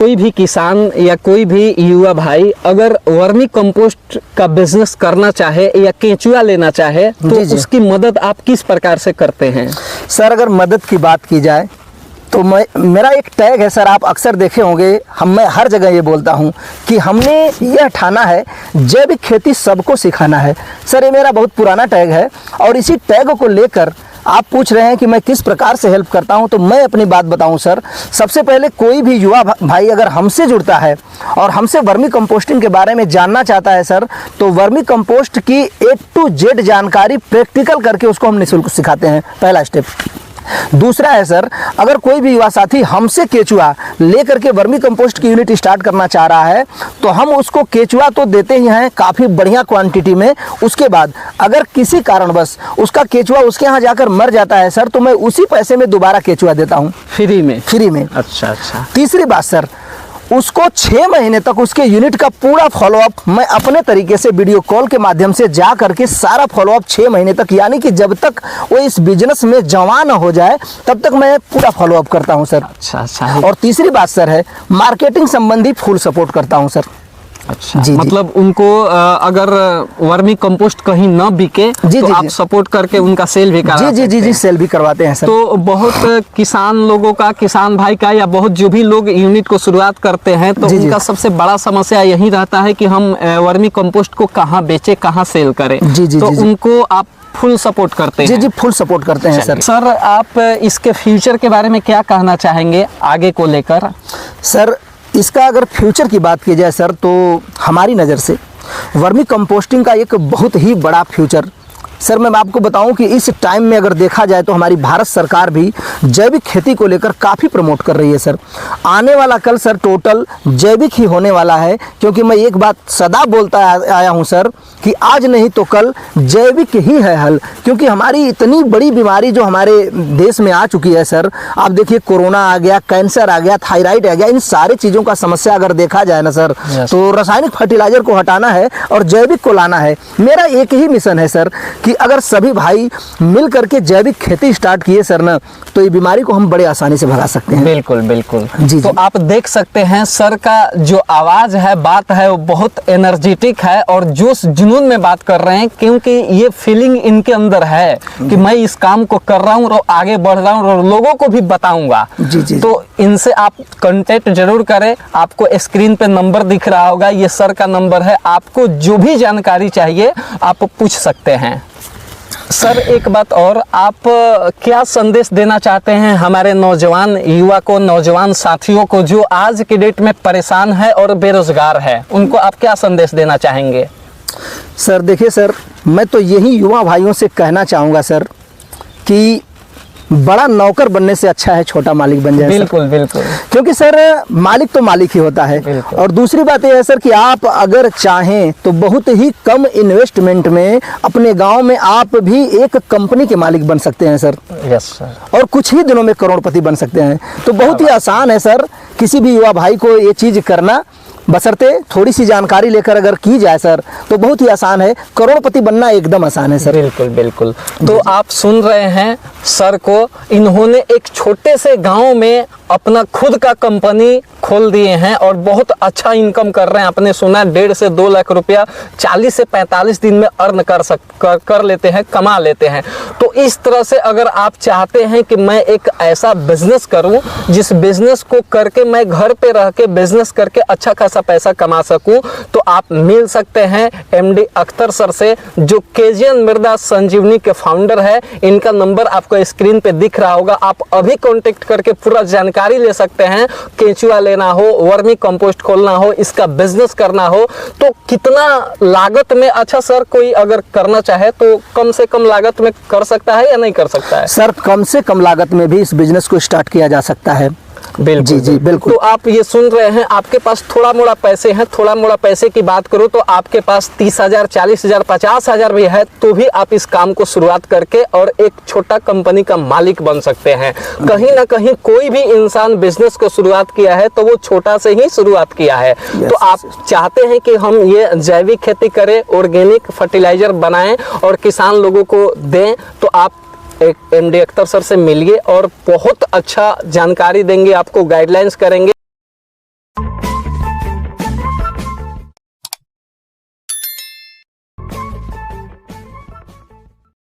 कोई भी किसान या कोई भी युवा भाई अगर वर्मी कंपोस्ट का बिजनेस करना चाहे या केंचुआ लेना चाहे तो उसकी मदद आप किस प्रकार से करते हैं? सर अगर मदद की बात की जाए तो मेरा एक टैग है सर, आप अक्सर देखे होंगे, मैं हर जगह ये बोलता हूँ कि हमने यह ठाना है जैविक खेती सबको सिखाना है। सर ये मेरा बहुत पुराना टैग है और इसी टैग को लेकर आप पूछ रहे हैं कि मैं किस प्रकार से हेल्प करता हूं, तो मैं अपनी बात बताऊं सर। सबसे पहले कोई भी युवा भाई अगर हमसे जुड़ता है और हमसे वर्मी कंपोस्टिंग के बारे में जानना चाहता है सर, तो वर्मी कंपोस्ट की A to Z जानकारी प्रैक्टिकल करके उसको हम निःशुल्क सिखाते हैं, पहला स्टेप। दूसरा है सर, अगर कोई भी युवा साथी हमसे केचुआ लेकर के वर्मी कंपोस्ट की यूनिट स्टार्ट करना चाह रहा है तो हम उसको केचुआ तो देते ही हैं काफ़ी बढ़िया क्वांटिटी में। उसके बाद अगर किसी कारणवश उसका केचुआ उसके यहाँ जाकर मर जाता है सर, तो मैं उसी पैसे में दोबारा केचुआ देता हूँ फ्री में। अच्छा। तीसरी बात सर, उसको 6 महीने तक उसके यूनिट का पूरा फॉलोअप मैं अपने तरीके से वीडियो कॉल के माध्यम से जा करके सारा फॉलोअप 6 महीने तक, यानी कि जब तक वो इस बिजनेस में जवान न हो जाए तब तक मैं पूरा फॉलोअप करता हूं सर। अच्छा। और तीसरी बात सर है, मार्केटिंग संबंधी फुल सपोर्ट करता हूं सर। अच्छा जी, मतलब उनको अगर वर्मी कंपोस्ट कहीं न बिके तो आप सपोर्ट करके उनका सेल भी करा जी सेल भी करवाते हैं सर। तो बहुत किसान लोगों का, किसान भाई का या बहुत जो भी लोग यूनिट को शुरुआत करते हैं तो उनका सबसे बड़ा समस्या यही रहता है कि हम वर्मी कंपोस्ट को कहाँ बेचे, कहाँ सेल करें। तो उनको आप फुल सपोर्ट करते हैं? जी फुल सपोर्ट करते हैं सर। सर आप इसके फ्यूचर के बारे में क्या कहना चाहेंगे आगे को लेकर? सर इसका अगर फ्यूचर की बात की जाए सर, तो हमारी नज़र से वर्मी कंपोस्टिंग का एक बहुत ही बड़ा फ्यूचर सर, मैं आपको बताऊं कि इस टाइम में अगर देखा जाए तो हमारी भारत सरकार भी जैविक खेती को लेकर काफ़ी प्रमोट कर रही है सर। आने वाला कल सर टोटल जैविक ही होने वाला है, क्योंकि मैं एक बात सदा बोलता आया हूं सर कि आज नहीं तो कल जैविक ही है हल। क्योंकि हमारी इतनी बड़ी बीमारी जो हमारे देश में आ चुकी है सर, आप देखिए कोरोना आ गया, कैंसर आ गया, थायराइड आ गया, इन सारी चीज़ों का समस्या अगर देखा जाए ना सर, तो रासायनिक फर्टिलाइजर को हटाना है और जैविक को लाना है। मेरा एक ही मिशन है सर कि अगर सभी भाई मिल करके जैविक खेती स्टार्ट किए सर ना, तो ये बीमारी को हम बड़े आसानी से भगा सकते हैं। बिल्कुल जी। तो आप देख सकते हैं सर का जो आवाज है, बात है, वो बहुत एनर्जेटिक है और जोश जुनून में बात कर रहे हैं, क्योंकि ये फीलिंग इनके अंदर है कि मैं इस काम को कर रहा हूँ और आगे बढ़ रहा हूँ और लोगों को भी बताऊंगा। तो इनसे आप कांटेक्ट जरूर करें। आपको स्क्रीन पे नंबर दिख रहा होगा, ये सर का नंबर है। आपको जो भी जानकारी चाहिए आप पूछ सकते हैं। सर एक बात और, आप क्या संदेश देना चाहते हैं हमारे नौजवान युवा को, नौजवान साथियों को जो आज की डेट में परेशान है और बेरोजगार है, उनको आप क्या संदेश देना चाहेंगे? सर देखिए सर, मैं तो यही युवा भाइयों से कहना चाहूँगा सर कि बड़ा नौकर बनने से अच्छा है छोटा मालिक बन जाए। बिल्कुल। क्योंकि सर मालिक तो मालिक ही होता है। और दूसरी बात यह है सर कि आप अगर चाहें तो बहुत ही कम इन्वेस्टमेंट में अपने गांव में आप भी एक कंपनी के मालिक बन सकते हैं सर। Yes sir. और कुछ ही दिनों में करोड़पति बन सकते हैं। तो बहुत ही आसान है सर किसी भी युवा भाई को ये चीज़ करना, बशर्ते थोड़ी सी जानकारी लेकर अगर की जाए सर तो बहुत ही आसान है। करोड़पति बनना एकदम आसान है सर। बिल्कुल। तो आप सुन रहे हैं सर को, इन्होंने एक छोटे से गांव में अपना खुद का कंपनी खोल दिए हैं और बहुत अच्छा इनकम कर रहे हैं। आपने सुना 1.5 से 2 लाख रुपया 40 से 45 दिन में अर्न कर लेते हैं, कमा लेते हैं। तो इस तरह से अगर आप चाहते हैं कि मैं एक ऐसा बिजनेस करूं जिस बिजनेस को करके मैं घर पे रह के बिजनेस करके अच्छा खासा पैसा कमा सकूं, तो आप मिल सकते हैं MD अख्तर सर से, जो KGN मृदा संजीवनी के फाउंडर है। इनका नंबर आपको स्क्रीन पे दिख रहा होगा, आप अभी कॉन्टेक्ट करके पूरा जानकारी ले सकते हैं। केंचुआ लेना हो, वर्मी कंपोस्ट खोलना हो, इसका बिजनेस करना हो, तो कितना लागत में, अच्छा सर कोई अगर करना चाहे तो कम से कम लागत में कर सकता है या नहीं कर सकता है? सर कम से कम लागत में भी इस बिजनेस को स्टार्ट किया जा सकता है। बिल्कुल। तो आप ये सुन रहे हैं, आपके पास थोड़ा मोड़ा पैसे हैं, थोड़ा मोड़ा पैसे की बात करूं तो आपके पास 30,000, 40,000, 50,000 भी है, तो भी आप इस काम को शुरुआत करके और एक छोटा कंपनी का मालिक बन सकते हैं। कहीं ना कहीं कोई भी इंसान बिजनेस को शुरुआत किया है तो वो छोटा से ही शुरुआत किया है। तो आप चाहते हैं कि हम ये जैविक खेती करें, ऑर्गेनिक फर्टिलाइजर बनाएं और किसान लोगों को दें, तो आप एक MD अख्तर सर से मिलिए और बहुत अच्छा जानकारी देंगे, आपको गाइडलाइंस करेंगे।